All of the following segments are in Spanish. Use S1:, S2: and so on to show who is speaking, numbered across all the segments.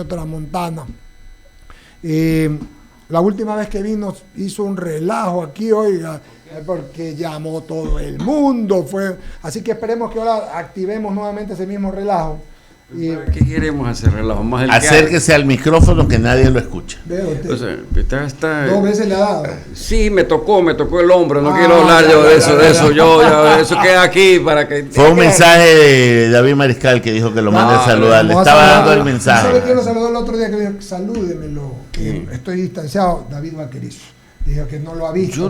S1: Tramontana. La última vez que vino hizo un relajo aquí, oiga, porque llamó todo el mundo. Así que esperemos que ahora activemos nuevamente ese mismo relajo.
S2: ¿Qué queremos hacer relajo? Más
S3: Acérquese al micrófono que nadie lo escucha.
S2: O sea, está...
S1: 2 veces le ha dado.
S2: Sí, me tocó el hombro. No quiero hablar yo de eso. Eso queda aquí para que...
S3: Fue un mensaje de David Mariscal que dijo que lo mande a saludar. Le estaba dando el mensaje.
S1: ¿Sabe quién lo saludó el otro día? Que dijo, salúdemelo, que estoy distanciado. David Vaquerizo. Dijo que no lo ha visto.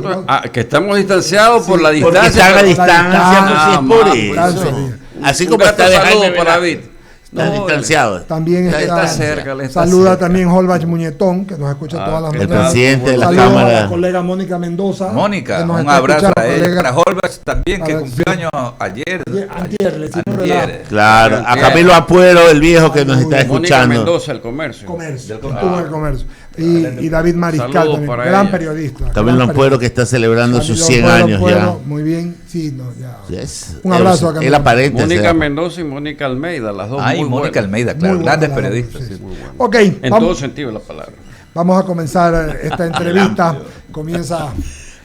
S2: Que estamos distanciados por la distancia.
S3: Porque está a la distancia. Así como está de Jaime
S2: para David.
S3: Está distanciado.
S1: También
S2: está cerca.
S1: Saluda también Holbach Muñetón, que nos escucha todas las mañanas.
S3: El presidente de la
S1: Saluda
S3: Cámara.
S1: a la colega Mónica Mendoza.
S4: Mónica, un abrazo a ella. Para Holbach también, que cumpleaños ayer.
S1: Antier.
S3: Claro, a Camilo Apuero, el viejo que nos está escuchando.
S2: Mónica Mendoza, el comercio.
S1: Estuvo en el comercio. Y David Mariscal, también, gran periodista.
S3: Camilo Apuero, que está celebrando sus 100 años ya.
S1: Muy bien, sí, no, ya.
S3: Yes.
S1: Un abrazo a Camilo.
S3: Él aparente.
S2: Mónica Mendoza y Mónica Almeida, las dos.
S4: Ay, Mónica Almeida, claro, grandes periodistas.
S1: Sí.
S2: Muy bueno.
S1: Ok,
S2: en todo sentido de la palabra.
S1: Vamos a comenzar esta entrevista. Comienza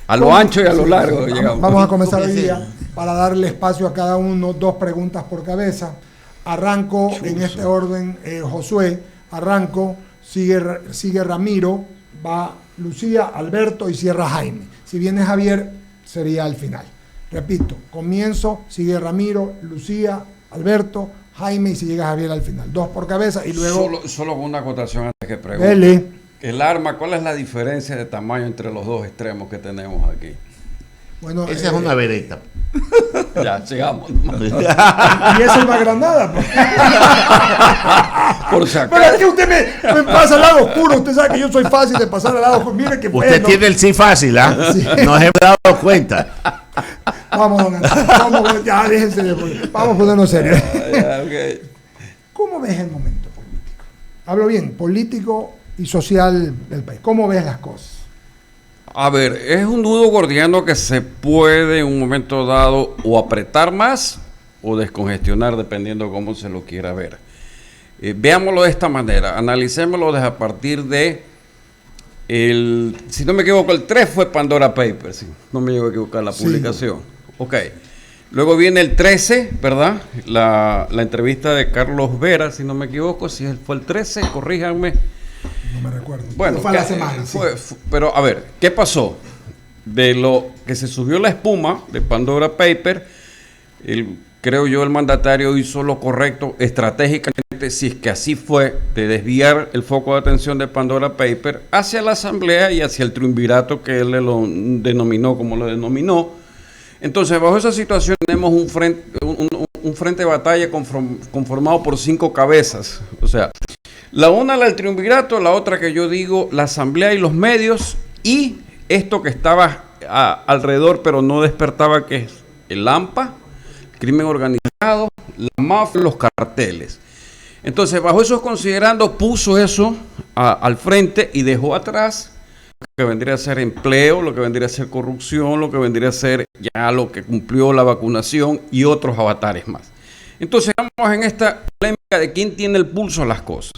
S2: a lo ancho y a lo largo.
S1: Vamos a comenzar hoy día para darle espacio a cada uno, 2 preguntas por cabeza. Arranco en este orden, Josué. Arranco, sigue Ramiro, va Lucía, Alberto y cierra Jaime. Si viene Javier, sería al final. Repito, comienzo, sigue Ramiro, Lucía, Alberto, Jaime y si llega Javier al final. 2 por cabeza y luego...
S2: Solo con una acotación antes que pregunte. El arma, ¿cuál es la diferencia de tamaño entre los 2 extremos que tenemos aquí?
S1: Bueno,
S3: esa es una vereta.
S2: Ya, sigamos.
S1: Y esa es la granada. Pues.
S2: Por si acaso.
S1: Pero es que usted me pasa al lado oscuro. Usted sabe que yo soy fácil de pasar al lado oscuro. Mire que
S3: usted tiene el sí fácil, ¿ah? Sí. Nos hemos dado cuenta.
S1: Vamos, ya déjense vamos a ponernos serios.
S2: Okay.
S1: ¿Cómo ves el momento político? Hablo bien, político y social del país. ¿Cómo ves las cosas?
S2: A ver, es un nudo gordiano que se puede en un momento dado o apretar más o descongestionar dependiendo cómo se lo quiera ver. Veámoslo de esta manera, analicémoslo desde a partir de si no me equivoco, el 3 fue Pandora Papers, si no me llevo a equivocar la publicación. Ok. Luego viene el 13, ¿verdad? La entrevista de Carlos Vera, si no me equivoco, si fue el 13, corríjanme.
S1: No me recuerdo.
S2: Bueno,
S1: fue a la semana.
S2: Pero a ver, ¿qué pasó? De lo que se subió la espuma de Pandora Paper, creo yo el mandatario hizo lo correcto estratégicamente, si es que así fue, de desviar el foco de atención de Pandora Paper hacia la asamblea y hacia el triunvirato que él lo denominó como lo denominó. Entonces, bajo esa situación tenemos un frente de batalla conformado por 5 cabezas. O sea, la una la del triunvirato, la otra que yo digo la asamblea y los medios, y esto que estaba alrededor pero no despertaba, que es el AMPA, el crimen organizado, la mafia, los carteles. Entonces, bajo esos considerandos, puso eso al frente y dejó atrás lo que vendría a ser empleo, lo que vendría a ser corrupción, lo que vendría a ser ya lo que cumplió la vacunación y otros avatares más. Entonces, estamos en esta polémica de quién tiene el pulso a las cosas.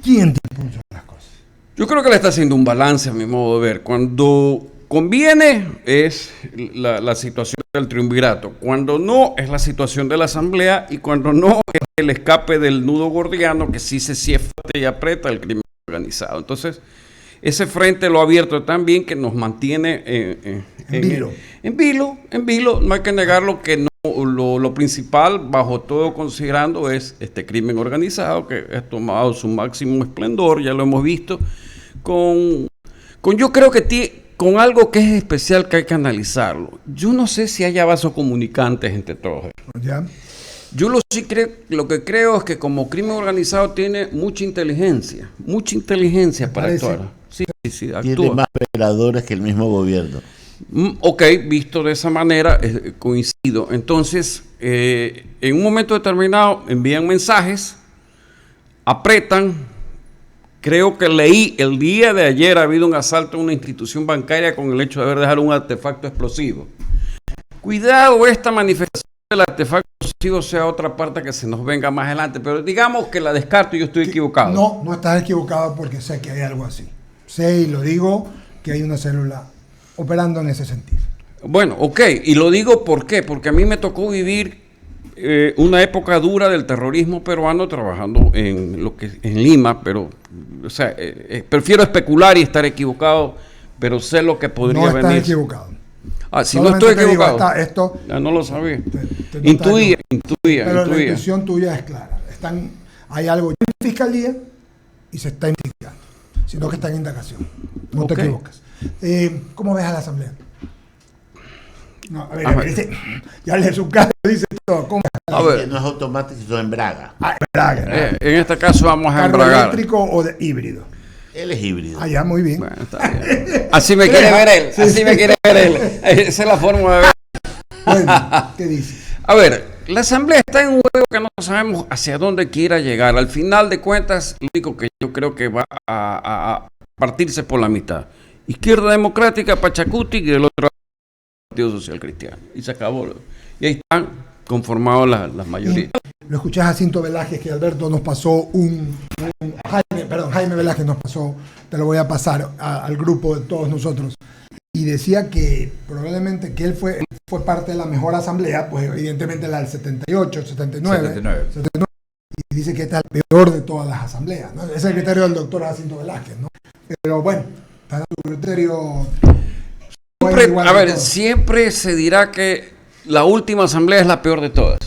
S1: ¿Quién tiene el pulso a las cosas?
S2: Yo creo que le está haciendo un balance a mi modo de ver. Cuando conviene es la situación del triunvirato, cuando no es la situación de la asamblea y cuando no es el escape del nudo gordiano que sí se fuerte y aprieta el crimen organizado. Entonces, ese frente lo ha abierto tan bien que nos mantiene en vilo. No hay que negarlo que no, lo principal, bajo todo considerando, es este crimen organizado que ha tomado su máximo esplendor, ya lo hemos visto, yo creo que con algo que es especial que hay que analizarlo. Yo no sé si haya vasos comunicantes entre todos.
S1: ¿Ya?
S2: Yo lo que creo es que como crimen organizado tiene mucha inteligencia para actuar. Sí, actúa.
S3: Tiene más operadores que el mismo gobierno.
S2: Ok, visto de esa manera, coincido. Entonces, en un momento determinado envían mensajes, apretan. Creo que leí el día de ayer ha habido un asalto a una institución bancaria con el hecho de haber dejado un artefacto explosivo. Cuidado esta manifestación del artefacto explosivo sea otra parte que se nos venga más adelante, pero digamos que la descarto y yo estoy equivocado.
S1: No estás equivocado porque sé que hay algo así. Sé y lo digo que hay una célula operando en ese sentido.
S2: Bueno, ok, y lo digo ¿por qué? Porque a mí me tocó vivir una época dura del terrorismo peruano trabajando en Lima, pero o sea, prefiero especular y estar equivocado, pero sé lo que podría venir.
S1: No estás equivocado.
S2: Si solamente no estoy equivocado.
S1: Esto,
S2: no lo sabía.
S1: Intuía.
S2: Pero
S1: la intuición tuya es clara. Hay algo en fiscalía y se está investigando, sino que está en indagación. No te equivocas. ¿Cómo ves a la asamblea? No, a ver. Ya le su cara dice todo. ¿Cómo?
S3: A ver. No es automático, sino en Braga.
S1: Braga.
S2: En este caso vamos a embragar.
S1: ¿Carro eléctrico o de híbrido?
S3: Él es híbrido.
S1: Ya, muy bien.
S2: Bueno, está bien. Así me quiere ver él. Esa es la forma de ver.
S1: Bueno, ¿qué dices?
S2: A ver, la asamblea está en un juego que no sabemos hacia dónde quiera llegar. Al final de cuentas, lo único que yo creo que va a partirse por la mitad. Izquierda Democrática, Pachacuti, y el otro Partido Social Cristiano. Y se acabó. Y ahí están conformados las mayorías.
S1: Lo escuchás a Cinto Velázquez, que Alberto nos pasó Jaime Velázquez nos pasó, te lo voy a pasar al grupo de todos nosotros. Y decía que probablemente que él fue parte de la mejor asamblea, pues evidentemente la del 78, 79. Y dice que esta es la peor de todas las asambleas, ¿no? Es el criterio del doctor Jacinto Velázquez, ¿no? Pero bueno, para su criterio...
S2: Siempre se dirá que la última asamblea es la peor de todas.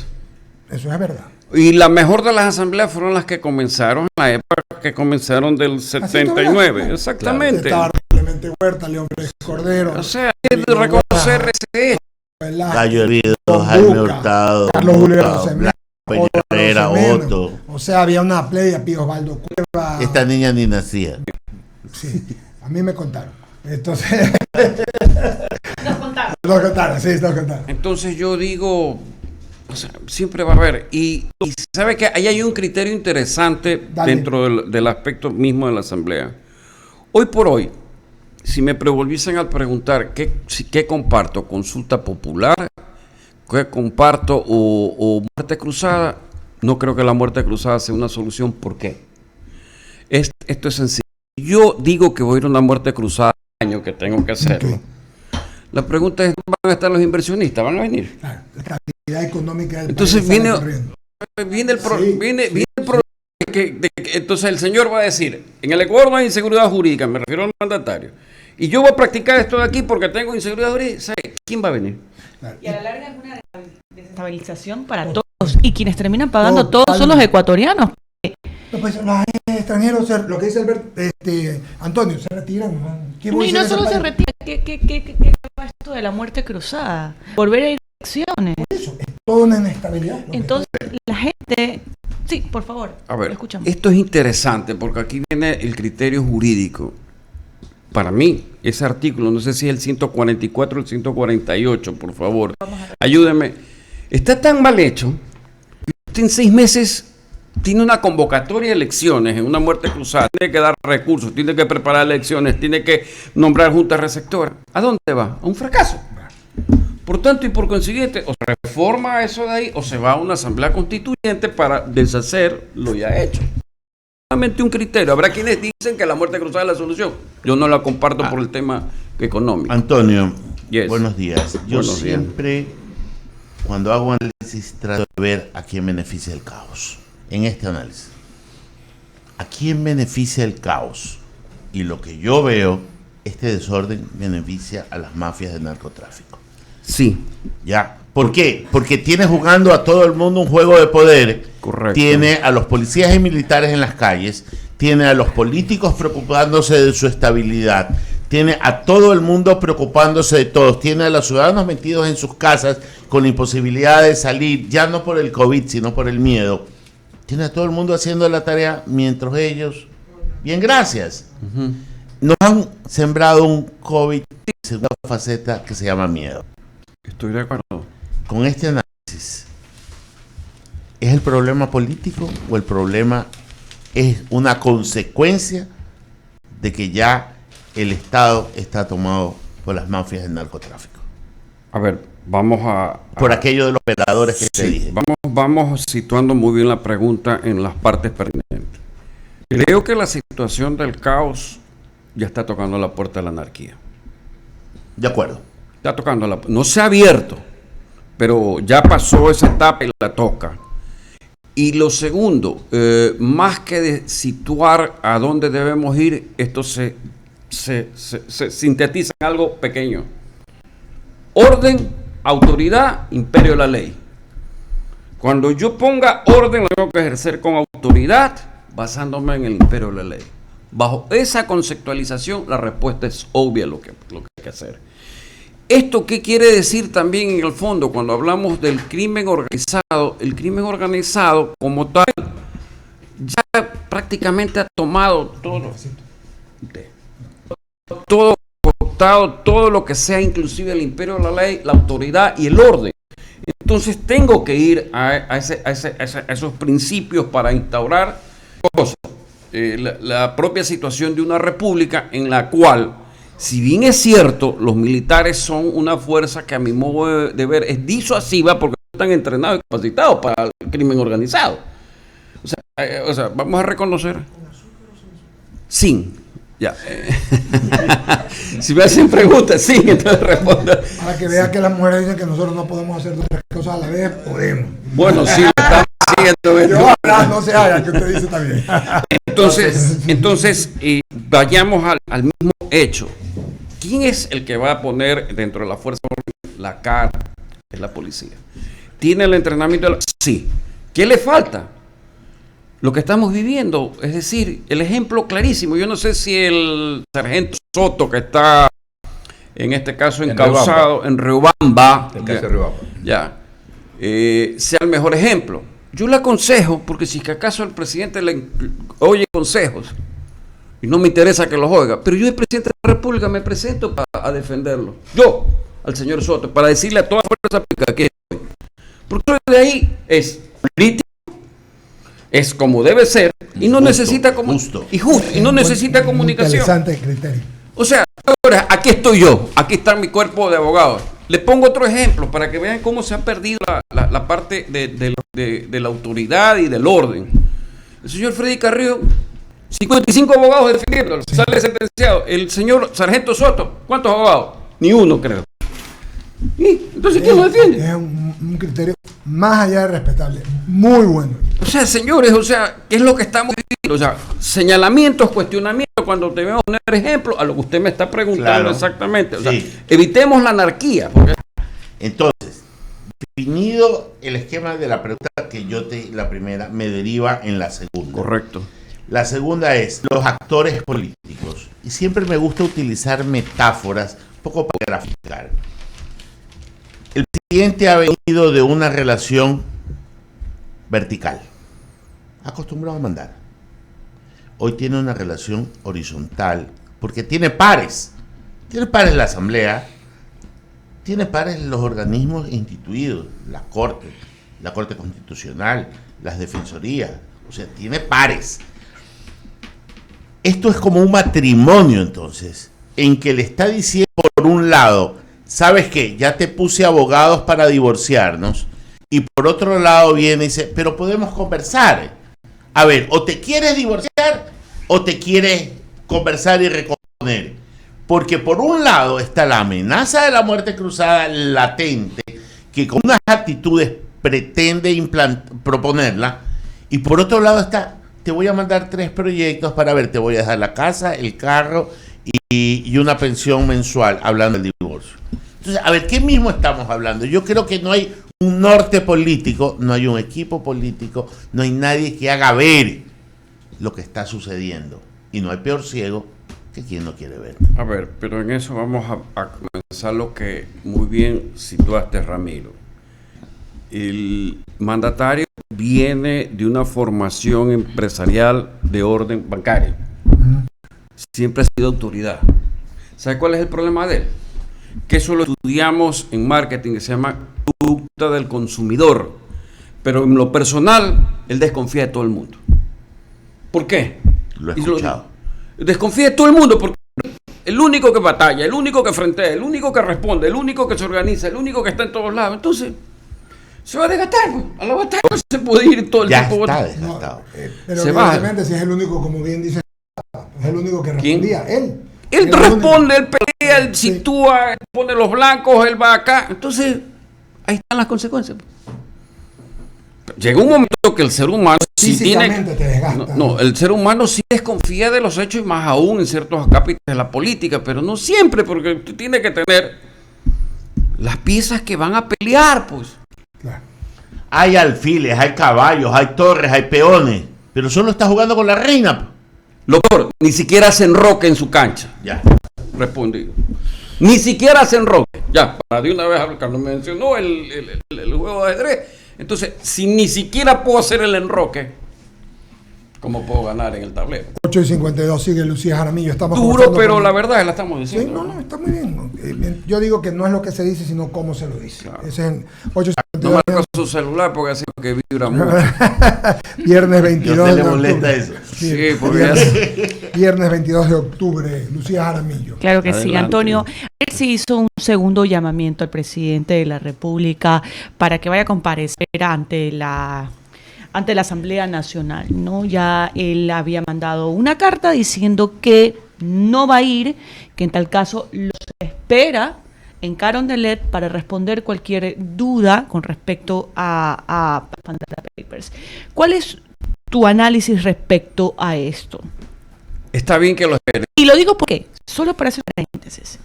S1: Eso es verdad.
S2: Y la mejor de las asambleas fueron las que comenzaron en la época que comenzaron del 79. Exactamente.
S1: Estaba Clemente Huerta, León Pérez Cordero.
S2: O sea, hay que reconocer ese hecho.
S3: Gallo Hervido, Jaime Hurtado,
S1: Carlos Julio Rosemena,
S3: Herrera, Otto.
S1: O sea, había una playa, Pío Osvaldo Cueva.
S3: Esta niña ni nacía.
S1: Sí, a mí me contaron. Entonces...
S5: Nos contaron.
S1: Nos contaron.
S2: Entonces yo digo... O sea, siempre va a haber. Y sabe que ahí hay un criterio interesante dentro del aspecto mismo de la asamblea. Hoy por hoy, si me volviesen a preguntar qué comparto, consulta popular, qué comparto o muerte cruzada, no creo que la muerte cruzada sea una solución. ¿Por qué? Esto es sencillo. Yo digo que voy a ir a una muerte cruzada el año que tengo que hacerlo. Okay. La pregunta es, ¿van a estar los inversionistas? ¿Van a venir?
S1: Claro, la actividad económica del
S2: entonces
S1: país
S2: viene el problema que entonces el señor va a decir, en el Ecuador no hay inseguridad jurídica, me refiero al mandatario, y yo voy a practicar esto de aquí porque tengo inseguridad jurídica. ¿Sabe quién va a venir?
S5: Claro. Y a la larga es una desestabilización para todos, y quienes terminan pagando todos son los ecuatorianos.
S1: No, pues los extranjeros, lo que dice Antonio, se retiran.
S5: Y no solo se retiran, ¿qué esto de la muerte cruzada? Volver a ir a elecciones.
S1: Eso, es toda una inestabilidad.
S5: Entonces, la gente... Sí, por favor,
S2: a ver, esto es interesante porque aquí viene el criterio jurídico. Para mí, ese artículo, no sé si es el 144 o el 148, por favor, ayúdeme. Está tan mal hecho que en 6 meses... tiene una convocatoria de elecciones en una muerte cruzada, tiene que dar recursos, tiene que preparar elecciones, tiene que nombrar junta receptora. ¿A dónde va? A un fracaso. Por tanto y por consiguiente, o se reforma eso de ahí o se va a una asamblea constituyente para deshacer lo ya hecho. Solamente un criterio. Habrá quienes dicen que la muerte cruzada es la solución. Yo no la comparto por el tema económico.
S3: Antonio, buenos días. Yo siempre, cuando hago análisis, trato de ver a quién beneficia el caos. En este análisis, ¿a quién beneficia el caos? Y lo que yo veo, este desorden beneficia a las mafias de narcotráfico.
S2: Sí.
S3: ¿Ya? ¿Por qué? Porque tiene jugando a todo el mundo un juego de poder.
S2: Correcto.
S3: Tiene a los policías y militares en las calles, tiene a los políticos preocupándose de su estabilidad, tiene a todo el mundo preocupándose de todos, tiene a los ciudadanos metidos en sus casas con la imposibilidad de salir, ya no por el COVID, sino por el miedo. Tiene a todo el mundo haciendo la tarea mientras ellos, bien, gracias, nos han sembrado un COVID, segunda faceta que se llama miedo.
S2: Estoy de acuerdo.
S3: Con este análisis, ¿es el problema político o el problema es una consecuencia de que ya el Estado está tomado por las mafias del narcotráfico?
S2: A ver,
S3: por aquello de los operadores que te dije.
S2: Vamos situando muy bien la pregunta en las partes pertinentes. Creo que la situación del caos ya está tocando la puerta de la anarquía.
S3: De acuerdo.
S2: Está tocando no se ha abierto, pero ya pasó esa etapa y la toca. Y lo segundo, más que de situar a dónde debemos ir, esto se sintetiza en algo pequeño. Orden, autoridad, imperio de la ley. Cuando yo ponga orden, lo tengo que ejercer con autoridad, basándome en el imperio de la ley. Bajo esa conceptualización, la respuesta es obvia lo que hay que hacer. ¿Esto qué quiere decir también en el fondo cuando hablamos del crimen organizado? El crimen organizado como tal ya prácticamente ha tomado todo lo que sea inclusive el imperio de la ley, la autoridad y el orden. Entonces tengo que ir a esos principios para instaurar cosas. La propia situación de una república en la cual, si bien es cierto, los militares son una fuerza que a mi modo de ver es disuasiva porque están entrenados y capacitados para el crimen organizado. O sea, vamos a reconocer. Sin. Ya. Si me hacen preguntas, sí, entonces respondo.
S1: Para que vea que las mujeres dicen que nosotros no podemos hacer dos cosas a la vez, podemos.
S2: Bueno, sí, estamos siguiendo.
S1: No se haga, que usted dice también.
S2: Entonces vayamos al mismo hecho. ¿Quién es el que va a poner dentro de la fuerza la cara? Es la policía. ¿Tiene el entrenamiento? Sí. ¿Qué le falta? Lo que estamos viviendo, es decir, el ejemplo clarísimo. Yo no sé si el sargento Soto, que está en este caso encausado en Riobamba, sea el mejor ejemplo. Yo le aconsejo, porque si que acaso el presidente le oye consejos y no me interesa que los oiga, pero yo, el presidente de la República, me presento a defenderlo. Yo, al señor Soto, para decirle a toda fuerza pública que estoy. Porque de ahí es político, es como debe ser, y no necesita y no necesita comunicación.
S1: Interesante criterio.
S2: O sea, ahora aquí estoy yo, aquí está mi cuerpo de abogados. Le pongo otro ejemplo para que vean cómo se ha perdido la parte de la autoridad y del orden. El señor Freddy Carrillo, 55 abogados defendiéndolo, sale sentenciado. El señor sargento Soto, ¿cuántos abogados? Ni uno, creo. ¿Y entonces quién lo defiende?
S1: Es un criterio más allá de respetable, muy bueno.
S2: O sea, señores, ¿qué es lo que estamos viviendo? O sea, señalamientos, cuestionamientos, cuando debemos poner ejemplo a lo que usted me está preguntando exactamente. O sea, evitemos la anarquía. Porque...
S3: Entonces, definido el esquema de la pregunta que la primera me deriva en la segunda.
S2: Correcto.
S3: La segunda es los actores políticos. Y siempre me gusta utilizar metáforas un poco para graficar. El presidente ha venido de una relación vertical, acostumbrado a mandar. Hoy tiene una relación horizontal, porque tiene pares. Tiene pares en la Asamblea, tiene pares en los organismos instituidos, la Corte Constitucional, las Defensorías, o sea, tiene pares. Esto es como un matrimonio, entonces, en que le está diciendo por un lado, ¿sabes qué? Ya te puse abogados para divorciarnos. Y por otro lado viene y dice, pero podemos conversar. A ver, o te quieres divorciar o te quieres conversar y recomponer. Porque por un lado está la amenaza de la muerte cruzada latente, que con unas actitudes pretende proponerla. Y por otro lado está, te voy a mandar 3 proyectos para ver, te voy a dejar la casa, el carro y una pensión mensual, hablando del divorcio. Entonces, a ver, ¿qué mismo estamos hablando? Yo creo que no hay un norte político, no hay un equipo político, no hay nadie que haga ver lo que está sucediendo. Y no hay peor ciego que quien no quiere ver.
S2: A ver, pero en eso vamos a comenzar lo que muy bien situaste, Ramiro. El mandatario viene de una formación empresarial de orden bancario. Siempre ha sido autoridad. ¿Sabe cuál es el problema de él? Que eso lo estudiamos en marketing, que se llama conducta del consumidor. Pero en lo personal, él desconfía de todo el mundo. ¿Por qué?
S3: Lo he escuchado.
S2: Desconfía de todo el mundo porque el único que batalla, el único que frentea, el único que responde, el único que se organiza, el único que está en todos lados. Entonces, se va a desgastar, pues. A la batalla no se puede ir todo el tiempo.
S3: Ya está desgastado.
S1: Pero
S2: Se
S1: evidentemente, si es el único, como bien dice, es el único que respondía. Él
S2: Él
S1: era el
S2: responde,
S1: único.
S2: él pelea, él
S1: Sí.
S2: sitúa, él pone los blancos, él va acá. Entonces, ahí están las consecuencias. Llega un momento que el ser humano sí tiene...
S1: Físicamente te desgasta.
S2: No, el ser humano sí desconfía de los hechos y más aún en ciertos acápites de la política, pero no siempre, porque tú tienes que tener las piezas que van a pelear, pues.
S1: Claro.
S3: Hay alfiles, hay caballos, hay torres, hay peones, pero solo está jugando con la reina. Po.
S2: Lo peor, ni siquiera se enroque en su cancha.
S3: Ya.
S2: Respondido. Ni siquiera se enroque. Ya, para de una vez, Carlos mencionó el juego de ajedrez. Entonces, si ni siquiera puedo hacer el enroque, ¿cómo puedo ganar en el tablero?
S1: 8:52 sigue Lucía Jaramillo. Estamos
S2: Duro,
S1: conversando
S2: pero
S1: con-
S2: la verdad la estamos
S1: Sí,
S2: diciendo.
S1: no, está muy bien. Yo digo que no es lo que se dice, sino cómo se lo dice.
S2: Claro.
S1: Ese es en
S2: No
S1: 8:52.
S2: marca su celular porque así que vibra mucho.
S1: Viernes 22
S3: No se le
S1: de
S3: molesta
S1: octubre.
S3: eso.
S2: Sí, porque
S1: Viernes 22 de octubre, Lucía Jaramillo.
S5: Claro que sí,
S2: Adelante.
S5: Antonio. Él sí hizo un segundo llamamiento al presidente de la República para que vaya a comparecer ante la Asamblea Nacional, ¿no? Ya él había mandado una carta diciendo que no va a ir, que en tal caso los espera en Carondelet para responder cualquier duda con respecto a Pandora Papers. ¿Cuál es tu análisis respecto a esto?
S2: está bien que lo espere.
S5: Y lo digo porque, solo para hacer un paréntesis.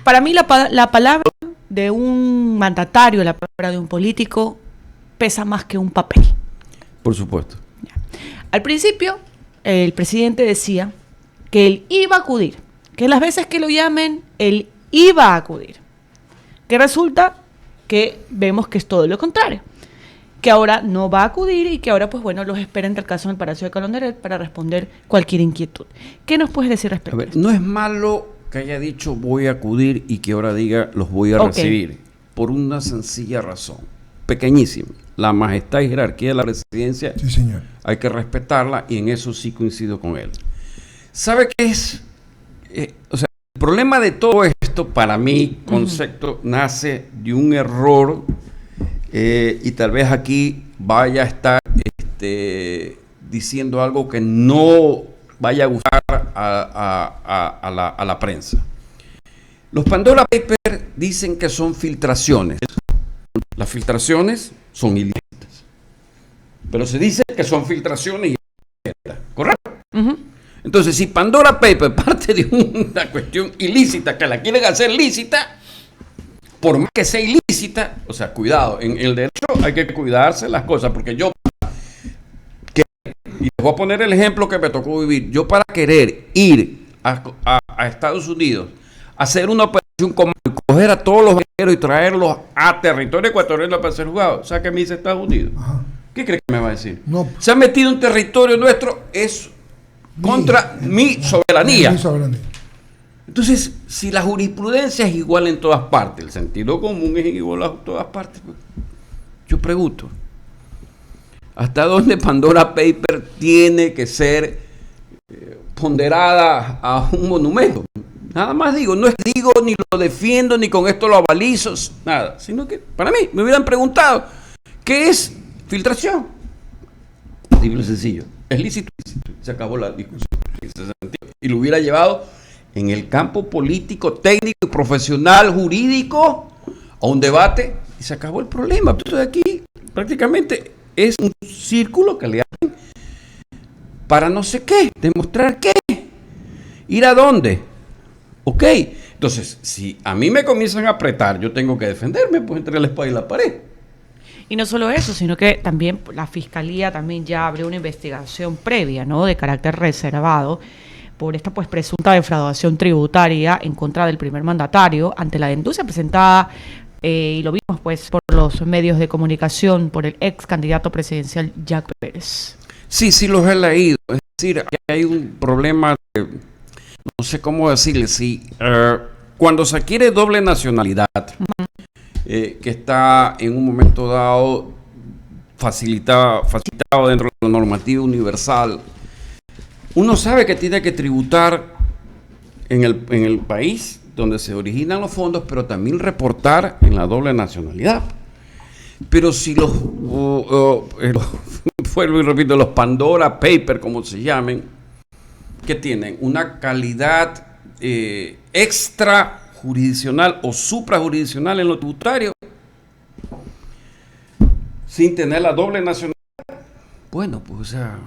S5: Para mí la palabra de un mandatario, la palabra de un político, pesa más que un papel.
S2: Por supuesto.
S5: Al principio, el presidente decía que él iba a acudir, que las veces que lo llamen, él iba a acudir. Que resulta que vemos que es todo lo contrario. Que ahora no va a acudir y que ahora, pues bueno, los espera en el caso en el Palacio de Carondelet para responder cualquier inquietud. ¿Qué nos puedes decir
S2: A
S5: respecto a
S2: ver,
S5: esto?
S2: no es malo que haya dicho voy a acudir y que ahora diga los voy a
S5: Ok.
S2: recibir. Por una sencilla razón. Pequeñísima. La majestad y jerarquía de la presidencia
S1: Sí, señor.
S2: hay que respetarla y en eso sí coincido con él. ¿Sabe qué es? O sea, el problema de todo esto, para mi concepto, nace de un error y tal vez aquí vaya a estar diciendo algo que no vaya a gustar a la prensa. Los Pandora Papers dicen que son filtraciones. Las filtraciones son ilícitas. Pero se dice que son filtraciones ilícitas, ¿correcto?
S5: Ujú.
S2: Entonces, si Pandora Papers parte de una cuestión ilícita que la quieren hacer lícita, por más que sea ilícita, o sea, cuidado, en el derecho hay que cuidarse las cosas, porque yo, y les voy a poner el ejemplo que me tocó vivir, yo para querer ir a Estados Unidos, hacer una operación común, coger a todos los banqueros y traerlos a territorio ecuatoriano para ser juzgados, o sea, que me dice Estados Unidos.
S1: Ajá.
S2: ¿Qué crees que me va a decir?
S1: No.
S2: Se ha metido en territorio nuestro, es contra mi soberanía.
S1: Mi soberanía.
S2: Entonces, si la jurisprudencia es igual en todas partes, el sentido común es igual en todas partes, pues, yo pregunto, ¿hasta dónde Pandora Paper tiene que ser ponderada a un monumento? Nada más digo, no es que digo ni lo defiendo, ni con esto lo avalizo, nada, sino que para mí me hubieran preguntado, ¿qué es filtración? Simple y sencillo, es lícito, se acabó la discusión en ese sentido. Y lo hubiera llevado en el campo político, técnico y profesional, jurídico, a un debate y se acabó el problema. Entonces aquí prácticamente es un círculo que le hacen para no sé qué, demostrar qué, ir a dónde. Ok, entonces si a mí me comienzan a apretar, yo tengo que defenderme pues entre la espada y la pared.
S5: Y no solo eso, sino que también la Fiscalía también ya abrió una investigación previa, ¿no?, de carácter reservado por esta pues presunta defraudación tributaria en contra del primer mandatario ante la denuncia presentada y lo vimos pues por los medios de comunicación por el ex candidato presidencial Jack Pérez.
S2: Sí, sí los he leído. Es decir, hay un problema, no sé cómo decirle, si cuando se adquiere doble nacionalidad, que está en un momento dado facilitado dentro de la normativa universal, uno sabe que tiene que tributar en el país donde se originan los fondos, pero también reportar en la doble nacionalidad. Pero si vuelvo y repito, los Pandora Papers, como se llamen, que tienen una calidad extrajurisdiccional o suprajurisdiccional en lo tributario, sin tener la doble nacionalidad, bueno, pues, o sea,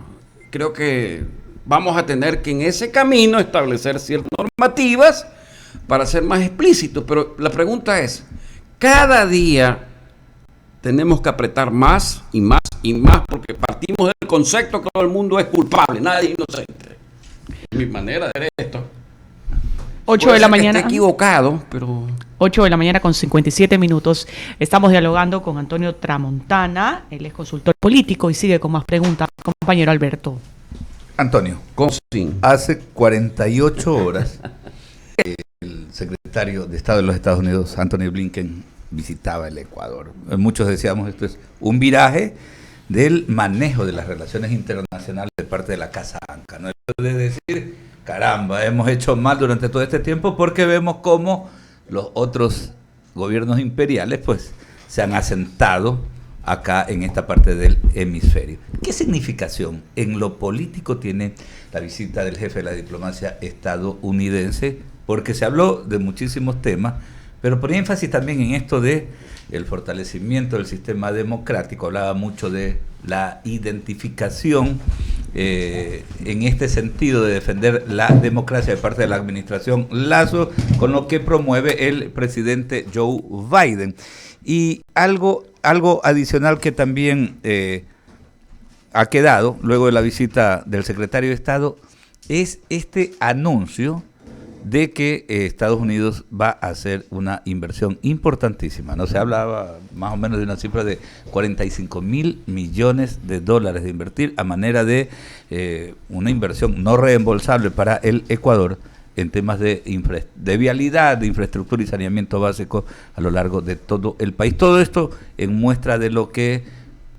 S2: creo que vamos a tener que en ese camino establecer ciertas normativas para ser más explícitos. Pero la pregunta es, cada día tenemos que apretar más y más y más, porque partimos del concepto que todo el mundo es culpable, nadie es inocente. Es mi manera de ver esto.
S5: 8 de la mañana.
S2: Estoy equivocado, pero
S5: 8 de la mañana con 57 minutos. Estamos dialogando con Antonio Tramontana, él es consultor político y sigue con más preguntas. Compañero Alberto.
S4: Antonio, hace 48 horas el secretario de Estado de los Estados Unidos, Anthony Blinken, visitaba el Ecuador. Muchos decíamos, esto es un viraje del manejo de las relaciones internacionales de parte de la Casa Blanca, ¿no? De decir, caramba, hemos hecho mal durante todo este tiempo, porque vemos cómo los otros gobiernos imperiales pues se han asentado acá en esta parte del hemisferio. ¿Qué significación en lo político tiene la visita del jefe de la diplomacia estadounidense? Porque se habló de muchísimos temas, pero ponía énfasis también en esto de el fortalecimiento del sistema democrático. Hablaba mucho de la identificación en este sentido de defender la democracia de parte de la administración Lasso, con lo que promueve el presidente Joe Biden. Y algo adicional que también ha quedado luego de la visita del secretario de Estado es este anuncio de que Estados Unidos va a hacer una inversión importantísima, ¿no? Se hablaba más o menos de una cifra de 45.000 millones de dólares de invertir a manera de una inversión no reembolsable para el Ecuador en temas de vialidad, de infraestructura y saneamiento básico a lo largo de todo el país. Todo esto en muestra de lo que,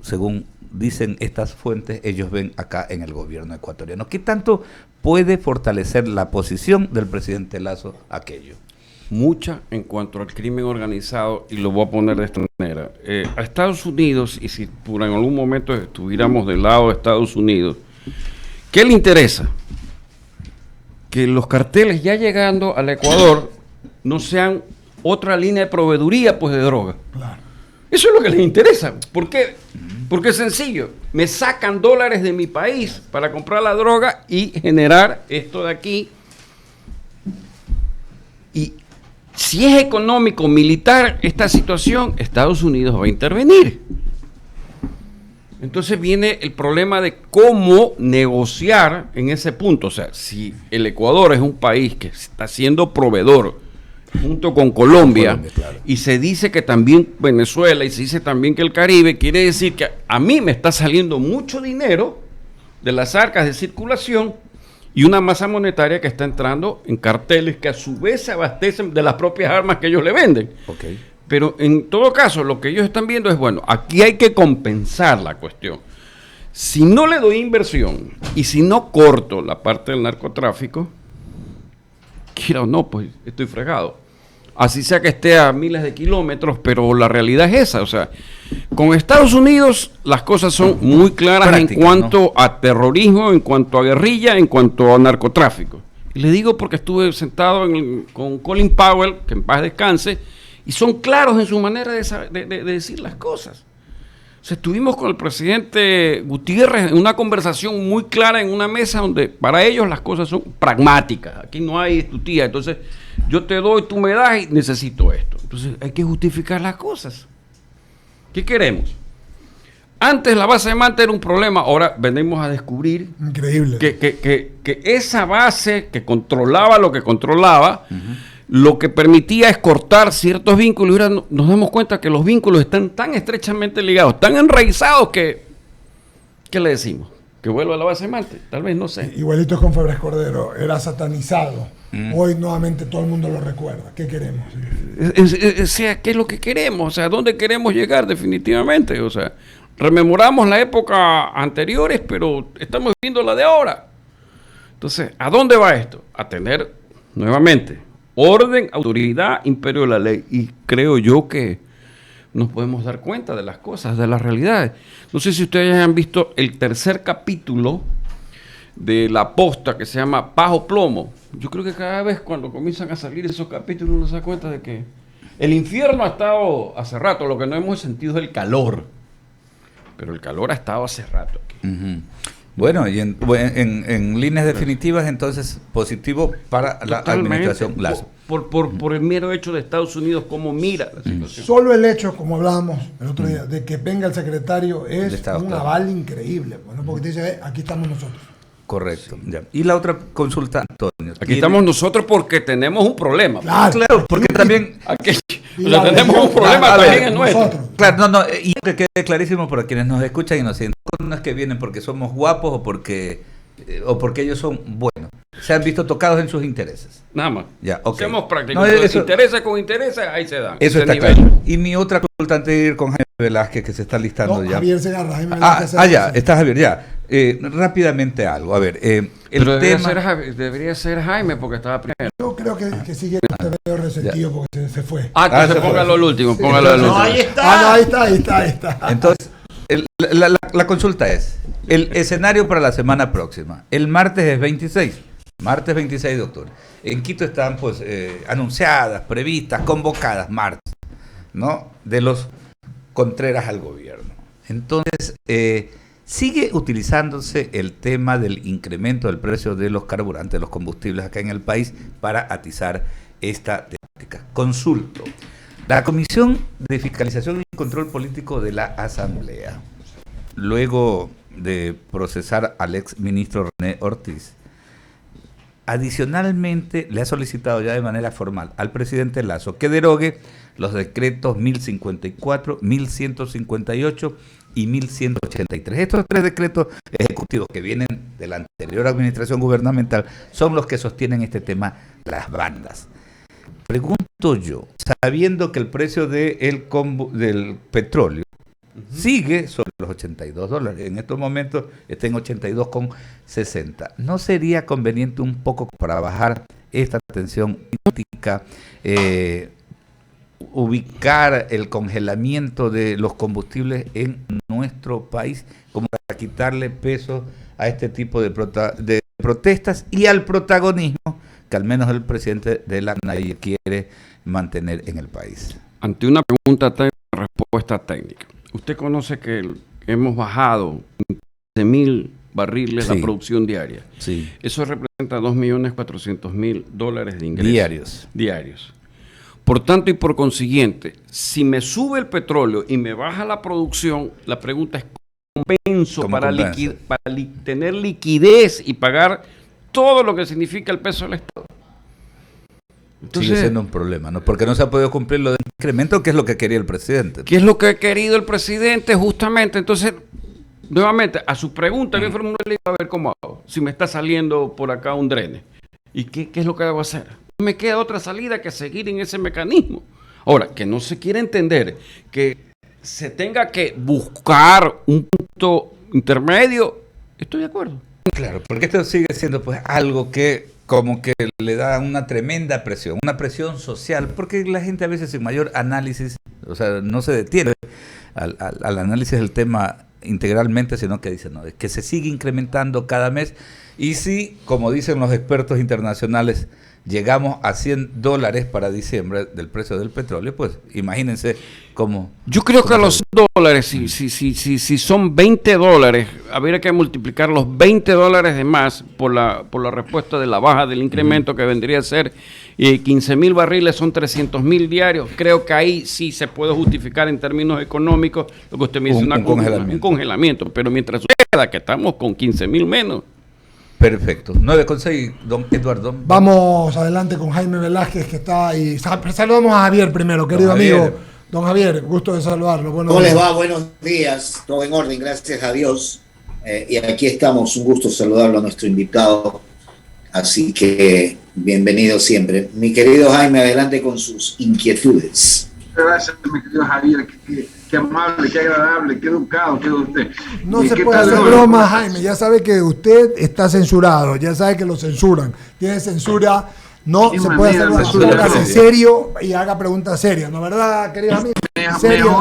S4: según dicen estas fuentes, ellos ven acá en el gobierno ecuatoriano. ¿Qué tanto puede fortalecer la posición del presidente Lasso aquello?
S2: Mucha en cuanto al crimen organizado, y lo voy a poner de esta manera. A Estados Unidos, y si por en algún momento estuviéramos del lado de Estados Unidos, ¿qué le interesa? Que los carteles ya llegando al Ecuador no sean otra línea de proveeduría pues de droga.
S1: Claro.
S2: Eso es lo que les interesa. ¿Por qué? Porque es sencillo. Me sacan dólares de mi país para comprar la droga y generar esto de aquí. Y si es económico, militar, esta situación, Estados Unidos va a intervenir. Entonces viene el problema de cómo negociar en ese punto. O sea, si el Ecuador es un país que está siendo proveedor junto con Colombia, claro, y se dice que también Venezuela, y se dice también que el Caribe, quiere decir que a mí me está saliendo mucho dinero de las arcas de circulación y una masa monetaria que está entrando en carteles que a su vez se abastecen de las propias armas que ellos le venden.
S4: Okay.
S2: Pero en todo caso, lo que ellos están viendo es, bueno, aquí hay que compensar la cuestión. Si no le doy inversión y si no corto la parte del narcotráfico, quiera o no, pues estoy fregado. Así sea que esté a miles de kilómetros, pero la realidad es esa. O sea, con Estados Unidos las cosas son muy claras práctica, en cuanto, ¿no?, a terrorismo, en cuanto a guerrilla, en cuanto a narcotráfico. Y le digo porque estuve sentado con Colin Powell, que en paz descanse, y son claros en su manera de decir las cosas. O sea, estuvimos con el presidente Gutiérrez en una conversación muy clara en una mesa donde para ellos las cosas son pragmáticas. Aquí no hay discutida. Entonces, yo te doy, tú me das y necesito esto. Entonces, hay que justificar las cosas. ¿Qué queremos? Antes la base de manta era un problema, ahora venimos a descubrir
S1: increíble
S2: que esa base que controlaba lo que controlaba, lo que permitía es cortar ciertos vínculos, y ahora nos damos cuenta que los vínculos están tan estrechamente ligados, tan enraizados que ¿qué le decimos? ¿Que vuelva a la base de Marte? Tal vez, no sé.
S1: Igualito con Febres Cordero, era satanizado. Hoy nuevamente todo el mundo lo recuerda. ¿Qué queremos?
S2: O sea, ¿qué es lo que queremos? O sea, ¿dónde queremos llegar definitivamente? O sea, rememoramos la época anteriores, pero estamos viviendo la de ahora. Entonces, ¿a dónde va esto? A tener nuevamente, orden, autoridad, imperio de la ley. Y creo yo que nos podemos dar cuenta de las cosas, de las realidades. No sé si ustedes han visto el tercer capítulo de La Posta, que se llama Bajo Plomo. Yo creo que cada vez cuando comienzan a salir esos capítulos uno se da cuenta de que el infierno ha estado hace rato, lo que no hemos sentido es el calor. Pero el calor ha estado hace rato aquí.
S4: Uh-huh. Bueno, y en líneas definitivas, entonces, positivo para la administración Lazo.
S2: Por el mero hecho de Estados Unidos, cómo mira la situación.
S1: Solo el hecho, como hablábamos el otro día, de que venga el secretario es
S4: Estado,
S1: un
S4: claro.
S1: aval increíble. Bueno, porque te dice, aquí estamos nosotros.
S4: Correcto. Ya. Y la otra consulta, Antonio.
S2: Aquí estamos nosotros porque tenemos un problema.
S4: Claro, porque también...
S2: Aquí,
S1: Y
S2: o sea,
S1: la
S2: tenemos un
S1: región,
S2: problema
S4: a ver,
S2: también en nuestro.
S1: nosotros.
S4: Claro, no, y que quede clarísimo para quienes nos escuchan y nos siguen. No es que vienen porque somos guapos o porque ellos son buenos. Se han visto tocados en sus intereses.
S2: Nada más.
S4: Ya, ok.
S2: Seamos prácticos.
S4: No, eso-
S2: intereses con intereses, ahí se dan.
S4: Eso
S2: Ese
S4: está
S2: nivel.
S4: claro. Y mi otra consulta antes de ir con Jaime Velázquez, que se está listando
S1: No,
S4: ya.
S1: Javier Segarra, Jaime Velázquez
S4: Ya,
S1: Segarra.
S4: está Javier, ya. Rápidamente algo. A ver, el
S2: Pero
S4: tema...
S2: debería ser Jaime porque estaba primero.
S1: Yo creo que sigue medio resentido porque se fue.
S2: Entonces póngalo al último, póngalo al
S3: No,
S2: último.
S3: ahí está.
S1: No, ahí está.
S4: Entonces, la consulta es, el escenario para la semana próxima. El martes es 26 de octubre. En Quito están pues anunciadas, previstas, convocadas martes, ¿no? De los Contreras al gobierno. Entonces, sigue utilizándose el tema del incremento del precio de los carburantes, de los combustibles acá en el país para atizar esta temática. Consulto. La Comisión de Fiscalización y Control Político de la Asamblea, luego de procesar al ex ministro René Ortiz, adicionalmente le ha solicitado ya de manera formal al presidente Lazo que derogue los decretos 1054, 1158 y 1183. Estos tres decretos ejecutivos que vienen de la anterior administración gubernamental son los que sostienen este tema, las bandas. Pregunto yo, sabiendo que el precio del petróleo sigue sobre los $82, en estos momentos está en 82,60, ¿no sería conveniente un poco para bajar esta tensión política, ubicar el congelamiento de los combustibles en nuestro país como para quitarle peso a este tipo de protestas y al protagonismo que al menos el presidente de la nadie quiere mantener en el país?
S2: Ante una pregunta técnica, respuesta técnica. Usted conoce que hemos bajado 15,000 barriles la producción diaria.
S4: Sí.
S2: Eso representa $2,400,000 de ingresos. Diarios. Por tanto y por consiguiente, si me sube el petróleo y me baja la producción, la pregunta es ¿cómo compenso para tener liquidez y pagar todo lo que significa el peso del Estado? Entonces,
S4: sigue siendo un problema, ¿no? Porque no se ha podido cumplir lo del incremento, que es lo que quería el presidente.
S2: ¿Qué es lo que ha querido el presidente justamente? Entonces, nuevamente, a su pregunta, yo formulé a ver cómo hago. Si me está saliendo por acá un drene. ¿Y qué es lo que debo hacer? No me queda otra salida que seguir en ese mecanismo. Ahora, que no se quiere entender que se tenga que buscar un punto intermedio, estoy de acuerdo.
S4: Claro, porque esto sigue siendo pues algo que como que le da una tremenda presión, una presión social, porque la gente a veces sin mayor análisis, o sea, no se detiene al análisis del tema integralmente, sino que dice, no, es que se sigue incrementando cada mes, y si, como dicen los expertos internacionales, llegamos a $100 para diciembre del precio del petróleo, pues imagínense cómo...
S2: Yo creo que los $100, si son $20, habría que multiplicar los $20 de más por la respuesta de la baja del incremento, que vendría a ser 15,000 barriles, son 300,000 diarios. Creo que ahí sí se puede justificar en términos económicos lo que usted menciona, un congelamiento. Pero mientras suceda que estamos con 15,000 menos.
S4: Perfecto. 9:06, don Eduardo.
S1: Vamos adelante con Jaime Velázquez, que está ahí. Saludamos a Javier primero, querido amigo. Don Javier, gusto de saludarlo.
S6: ¿Cómo les va? Buenos días. Todo en orden, gracias a Dios. Y aquí estamos, un gusto saludarlo a nuestro invitado. Así que bienvenido siempre. Mi querido Jaime, adelante con sus inquietudes.
S7: Gracias, mi querido Javier. Qué amable, qué agradable, qué educado quedó usted.
S1: No se puede hacer broma, Jaime. Ya sabe que usted está censurado, ya sabe que lo censuran. Tiene censura No
S7: Qué
S1: se puede hacer
S7: manera,
S1: una
S7: suya,
S1: póngase
S7: ¿no?
S1: serio y haga preguntas serias, ¿no verdad, queridos amigos? Serio.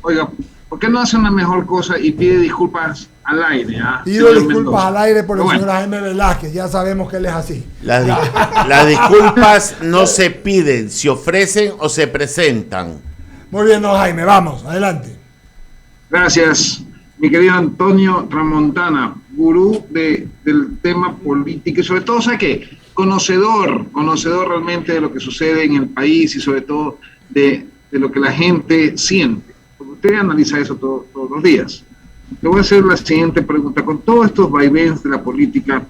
S7: Oiga, ¿por qué no hace una mejor cosa y pide disculpas al aire?
S1: Pido
S7: señor
S1: disculpas
S7: Mendoza?
S1: al aire por el
S7: Pero
S1: señor Jaime Velázquez, ya sabemos que él es así.
S3: Las disculpas no se piden, se ofrecen o se presentan.
S1: Muy bien, don Jaime, vamos, adelante.
S7: Gracias, mi querido Antonio Tramontana, gurú del tema político y sobre todo, ¿sabe qué? Conocedor realmente de lo que sucede en el país y sobre todo de lo que la gente siente. Porque usted analiza eso todos los días. Le voy a hacer la siguiente pregunta. Con todos estos vaivenes de la política,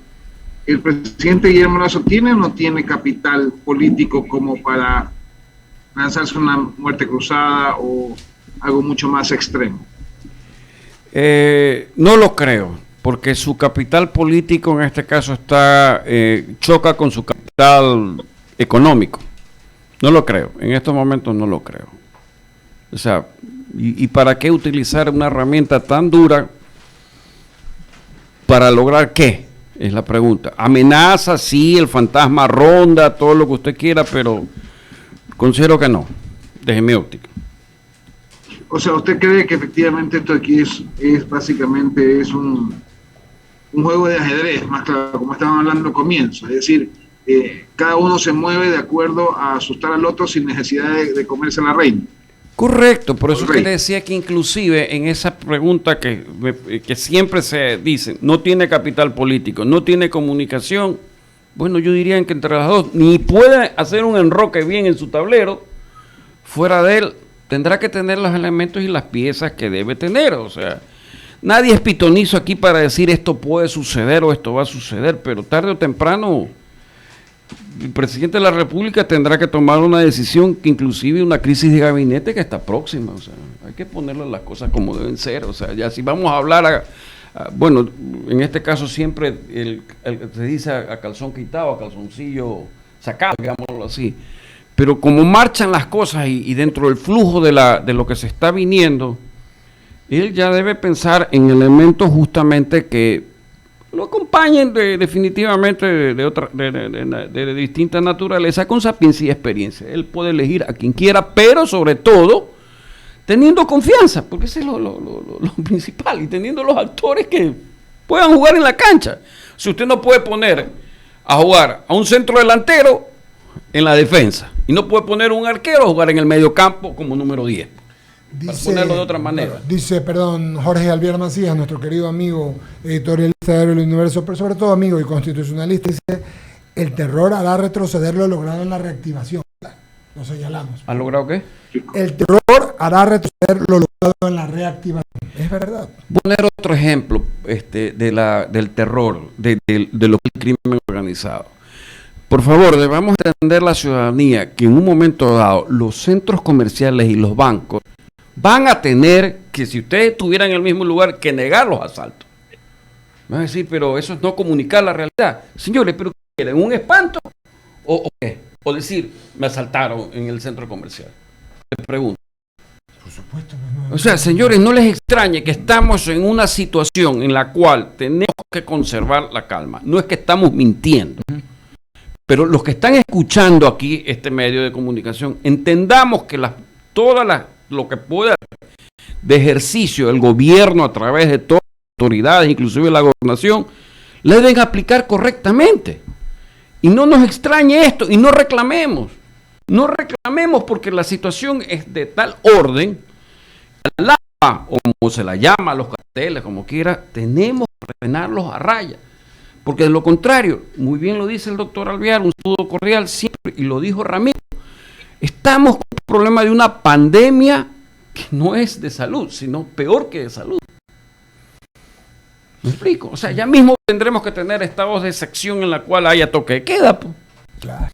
S7: ¿el presidente Guillermo Lasso tiene o no tiene capital político como para lanzarse una muerte cruzada o algo mucho más extremo?
S2: No lo creo, porque su capital político en este caso choca con su capital económico. No lo creo, en estos momentos no lo creo. O sea, ¿y para qué utilizar una herramienta tan dura para lograr qué? Es la pregunta. Amenaza, sí, el fantasma ronda, todo lo que usted quiera, pero considero que no, desde mi óptica.
S7: O sea, ¿usted cree que efectivamente esto aquí es básicamente un juego de ajedrez, más claro, como estaban hablando al comienzo? Es decir, cada uno se mueve de acuerdo a asustar al otro sin necesidad de comerse la reina.
S2: Correcto, por eso usted decía que inclusive en esa pregunta que siempre se dice, no tiene capital político, no tiene comunicación, bueno, yo diría que entre las dos, ni puede hacer un enroque bien en su tablero, fuera de él, tendrá que tener los elementos y las piezas que debe tener. O sea, nadie es pitonizo aquí para decir esto puede suceder o esto va a suceder, pero tarde o temprano el presidente de la República tendrá que tomar una decisión, que inclusive una crisis de gabinete que está próxima. O sea, hay que ponerle las cosas como deben ser. O sea, ya si vamos a hablar, bueno, en este caso siempre se dice a calzón quitado, a calzoncillo sacado, digámoslo así. Pero como marchan las cosas y dentro del flujo de lo que se está viniendo, él ya debe pensar en elementos justamente que lo acompañen definitivamente de distinta naturaleza, con sapiencia y experiencia. Él puede elegir a quien quiera, pero sobre todo teniendo confianza, porque ese es lo principal, y teniendo los actores que puedan jugar en la cancha. Si usted no puede poner a jugar a un centro delantero en la defensa, y no puede poner un arquero a jugar en el medio campo como número 10. Para ponerlo de otra manera.
S1: Dice, Jorge Alviar Macías, nuestro querido amigo editorialista del Universo, pero sobre todo amigo y constitucionalista, dice, el terror hará retroceder lo logrado en la reactivación. Lo señalamos.
S2: ¿Ha logrado qué?
S1: El terror hará retroceder lo logrado en la reactivación. Es verdad.
S2: Voy a poner otro ejemplo del terror, de lo que es el crimen organizado. Por favor, debamos entender la ciudadanía que en un momento dado los centros comerciales y los bancos van a tener que, si ustedes estuvieran en el mismo lugar, que negar los asaltos. Van a decir, pero eso es no comunicar la realidad. Señores, ¿pero qué quieren? ¿Un espanto? ¿O qué? O decir, me asaltaron en el centro comercial. Les pregunto.
S1: Por supuesto.
S2: O sea, señores, no les extrañe que estamos en una situación en la cual tenemos que conservar la calma. No es que estamos mintiendo. Pero los que están escuchando aquí este medio de comunicación, entendamos que lo que pueda de ejercicio del gobierno a través de todas las autoridades, inclusive la gobernación, le deben aplicar correctamente. Y no nos extrañe esto, y no reclamemos. No reclamemos porque la situación es de tal orden, la o como se la llama, los carteles, como quiera, tenemos que ordenarlos a raya. Porque de lo contrario, muy bien lo dice el doctor Alviar, un saludo cordial siempre, y lo dijo Ramiro, estamos con un problema de una pandemia que no es de salud, sino peor que de salud. ¿Me explico? O sea, ya mismo tendremos que tener estados de sección en la cual haya toque de queda. Pues.
S1: Claro.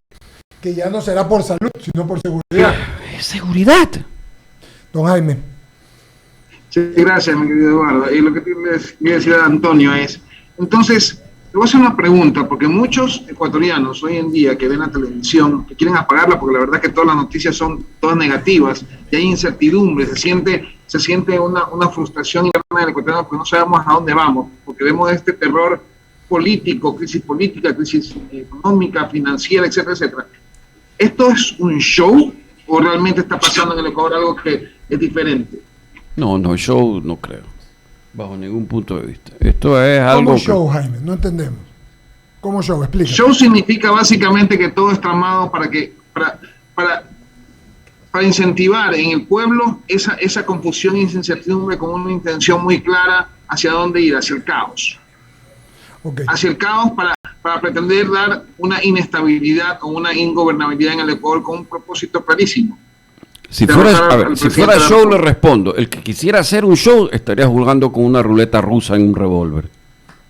S1: Que ya no será por salud, sino por seguridad.
S2: Seguridad.
S1: Don Jaime.
S7: Sí, gracias, mi querido Eduardo. Y lo que les voy a decir a Antonio es, entonces, le voy a hacer una pregunta, porque muchos ecuatorianos hoy en día que ven la televisión, que quieren apagarla porque la verdad que todas las noticias son todas negativas, y hay incertidumbre, se siente una frustración interna del ecuatoriano porque no sabemos a dónde vamos, porque vemos este terror político, crisis política, crisis económica, financiera, etcétera, etcétera. ¿Esto es un show o realmente está pasando en el Ecuador algo que es diferente?
S2: No, show no creo, bajo ningún punto de vista. Esto es algo...
S1: ¿Cómo show, Jaime? No entendemos. ¿Cómo show? Explica.
S7: Show significa básicamente que todo es tramado para incentivar en el pueblo esa confusión y esa incertidumbre con una intención muy clara hacia dónde ir, hacia el caos.
S1: Okay.
S7: Hacia el caos para pretender dar una inestabilidad o una ingobernabilidad en el Ecuador con un propósito clarísimo.
S2: Si fuera show, le respondo. El que quisiera hacer un show estaría jugando con una ruleta rusa en un revólver.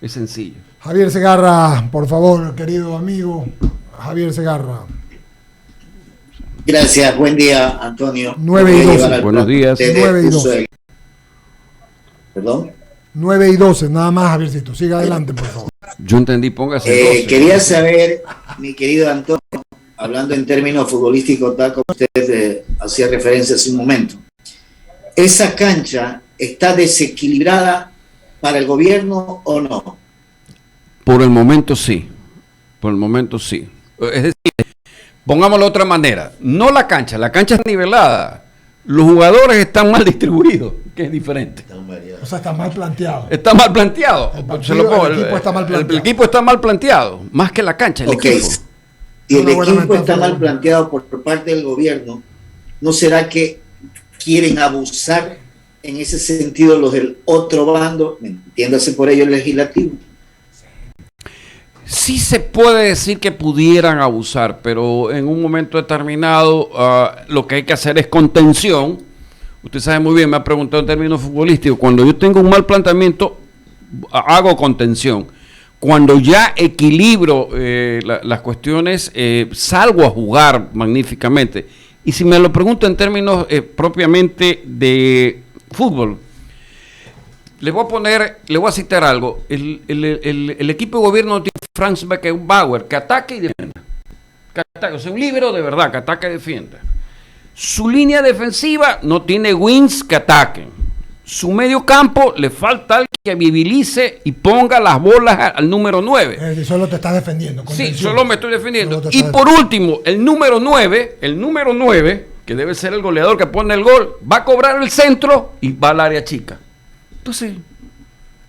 S2: Es sencillo.
S1: Javier Segarra, por favor, querido amigo. Javier Segarra.
S6: Gracias, buen día, Antonio.
S1: 9 y 12.
S2: Buenos días.
S1: 9 y 12.
S6: ¿Perdón?
S1: 9 y 12, nada más, Javiercito. Siga adelante, por favor.
S2: Yo entendí, póngase 12.
S6: Quería saber, mi querido Antonio, hablando en términos futbolísticos, tal como usted hacía referencia hace un momento, ¿esa cancha está desequilibrada para el gobierno o no?
S2: Por el momento sí. Por el momento sí. Es decir, pongámoslo de otra manera. No la cancha es nivelada. Los jugadores están mal distribuidos, que es diferente.
S1: O sea, está mal planteado.
S2: Está mal planteado.
S1: El equipo está mal planteado.
S2: El equipo está mal planteado, más que la cancha. El equipo.
S6: Si el equipo está mal planteado por parte del gobierno, ¿no será que quieren abusar en ese sentido los del otro bando? Entiéndase por ello el legislativo.
S2: Sí se puede decir que pudieran abusar, pero en un momento determinado lo que hay que hacer es contención. Usted sabe muy bien, me ha preguntado en términos futbolísticos, cuando yo tengo un mal planteamiento, hago contención. Cuando ya equilibro las cuestiones, salgo a jugar magníficamente. Y si me lo pregunto en términos propiamente de fútbol, le voy a citar algo. El equipo de gobierno tiene Franz Beckenbauer, que ataque y defienda. O sea, un líbero de verdad, que ataque y defienda. Su línea defensiva no tiene wings que ataquen. Su medio campo le falta alguien que vibilice y ponga las bolas al número 9.
S1: Solo te estás defendiendo.
S2: Sí, solo me estoy defendiendo. Y por último, el número 9, que debe ser el goleador que pone el gol, va a cobrar el centro y va al área chica. Entonces,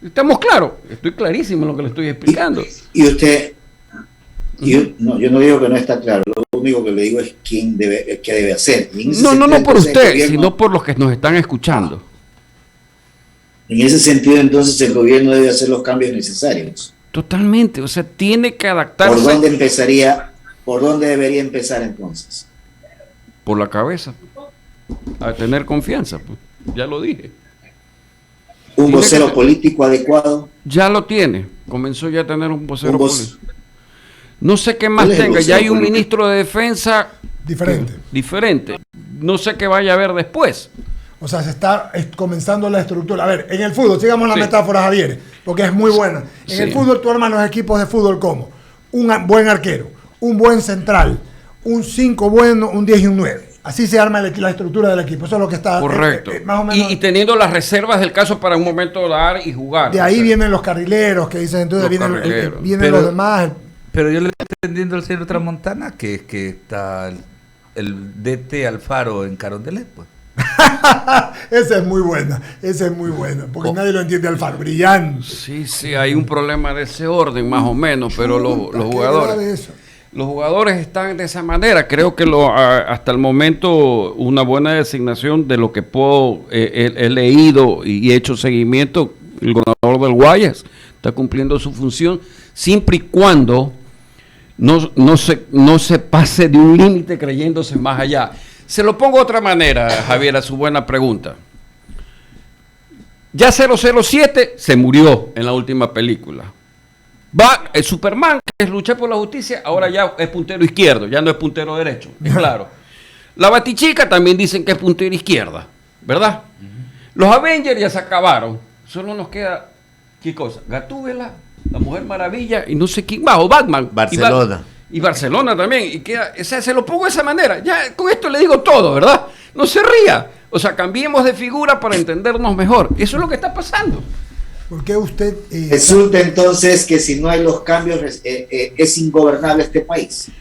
S2: ¿estamos claros? Estoy clarísimo en lo que le estoy explicando.
S6: Y usted, yo no digo que no está claro, lo único que le digo es qué debe hacer.
S2: No por usted, sino por los que nos están escuchando.
S6: En ese sentido, entonces, el gobierno debe hacer los cambios necesarios.
S2: Totalmente, o sea, tiene que adaptarse.
S6: ¿Por dónde debería empezar entonces?
S2: Por la cabeza, a tener confianza, pues. Ya lo dije.
S6: ¿Un vocero político adecuado?
S2: Ya lo tiene, comenzó ya a tener un vocero político. No sé qué más tenga, ya hay un ministro de defensa diferente. No sé qué vaya a haber después.
S1: O sea, se está comenzando la estructura. A ver, en el fútbol, sigamos la metáfora, Javier, porque es muy buena. En el fútbol tú armas los equipos de fútbol como un buen arquero, un buen central, un 5 bueno, un 10 y un 9. Así se arma la estructura del equipo. Eso es lo que está...
S2: Correcto.
S1: Más o menos,
S2: y teniendo las reservas del caso para un momento dar y jugar.
S1: De ahí vienen los carrileros que dicen, entonces vienen los demás.
S4: Pero yo le estoy entendiendo al señor Tramontana que está el DT Alfaro en Carondelet, pues.
S1: Esa es muy buena, porque nadie lo entiende Alfaro, brillante.
S2: Sí, hay un problema de ese orden más o menos, pero los jugadores están de esa manera. Creo que hasta el momento una buena designación de lo que he leído y he hecho seguimiento, el gobernador del Guayas está cumpliendo su función siempre y cuando no se pase de un límite creyéndose más allá. Se lo pongo de otra manera, Javier, a su buena pregunta. Ya 007 se murió en la última película. Va el Superman, que es luchar por la justicia, ahora ya es puntero izquierdo, ya no es puntero derecho, es claro. La Batichica también dicen que es puntero izquierda, ¿verdad? Los Avengers ya se acabaron, solo nos queda, ¿qué cosa? Gatúbela, la Mujer Maravilla y no sé quién más, o Batman.
S3: Barcelona.
S2: Y Barcelona también, y queda, o sea, se lo pongo de esa manera, ya con esto le digo todo, ¿verdad? No se ría, o sea, cambiemos de figura para entendernos mejor, eso es lo que está pasando.
S1: ¿Por qué usted...
S6: Resulta entonces que si no hay los cambios es ingobernable este país.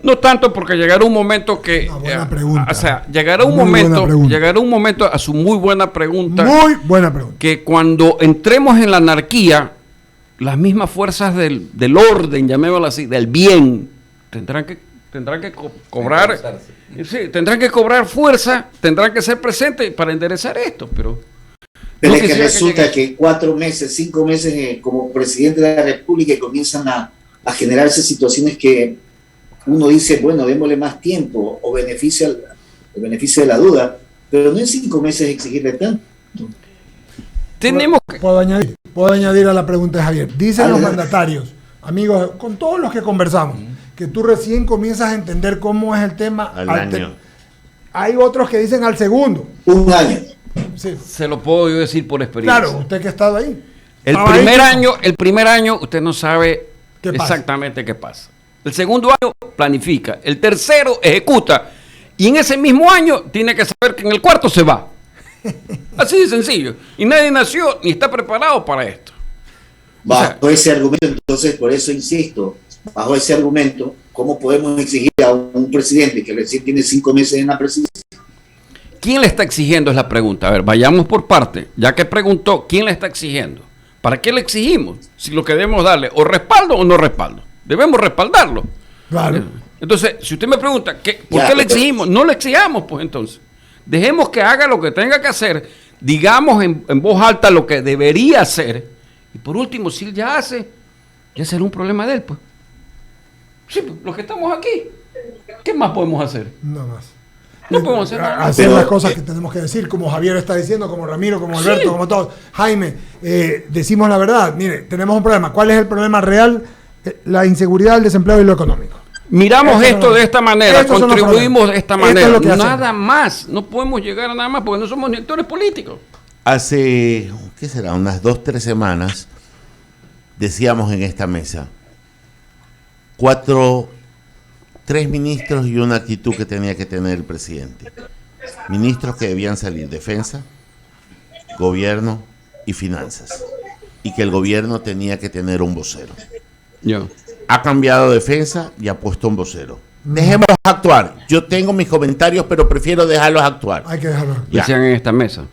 S2: No tanto, porque llegará un momento que...
S1: buena pregunta.
S2: O sea, llegará un momento a su muy buena pregunta.
S1: Muy buena pregunta.
S2: Que cuando entremos en la anarquía, las mismas fuerzas del orden, llamémoslo así, del bien, tendrán que cobrar... Sí, tendrán que cobrar fuerza, tendrán que ser presentes para enderezar esto, pero
S6: es que resulta que 4 meses, 5 meses como presidente de la República comienzan a generarse situaciones que uno dice, bueno, démosle más tiempo o el beneficio de la duda, pero no en 5 meses exigirle tanto.
S1: ¿Puedo añadir a la pregunta de Javier? Dicen los mandatarios, amigos, con todos los que conversamos, que tú recién comienzas a entender cómo es el tema
S3: al año.
S1: Hay otros que dicen al segundo.
S6: 1 año.
S2: Sí. Se lo puedo yo decir por experiencia.
S1: Claro, usted que ha estado ahí.
S2: El primer año usted no sabe exactamente qué pasa. El segundo año planifica. El tercero ejecuta. Y en ese mismo año tiene que saber que en el cuarto se va. Así de sencillo. Y nadie nació ni está preparado para esto.
S6: Bajo ese argumento, entonces, por eso insisto, bajo ese argumento, ¿cómo podemos exigir a un presidente que recién tiene 5 meses en la presidencia?
S2: ¿Quién le está exigiendo? Es la pregunta. A ver, vayamos por parte. Ya que preguntó, ¿quién le está exigiendo? ¿Para qué le exigimos? Si lo que debemos darle, o respaldo o no respaldo. Debemos respaldarlo.
S1: Claro.
S2: Entonces, si usted me pregunta, ¿por qué le exigimos? No le exigamos, pues entonces. Dejemos que haga lo que tenga que hacer. Digamos en voz alta lo que debería hacer. Y por último, si él ya hace, ya será un problema de él, pues. Sí, pues, los que estamos aquí, ¿qué más podemos hacer?
S1: Nada más.
S2: No podemos hacer nada más.
S1: Hacer las cosas que tenemos que decir, como Javier está diciendo, como Ramiro, como Alberto, como todos. Jaime, decimos la verdad. Mire, tenemos un problema. ¿Cuál es el problema real? La inseguridad, el desempleo y lo económico.
S2: Miramos esto de esta manera, contribuimos de esta manera.
S1: Nada
S2: más. No podemos llegar a nada más porque no somos ni actores políticos.
S3: Hace, ¿qué será? Unas 2-3 semanas decíamos en esta mesa 3 ministros y una actitud que tenía que tener el presidente. Ministros que debían salir defensa, gobierno y finanzas. Y que el gobierno tenía que tener un vocero. Ha cambiado defensa y ha puesto un vocero. Dejémoslos actuar. Yo tengo mis comentarios, pero prefiero dejarlos actuar.
S1: Hay que dejarlos.
S2: Decían en esta mesa.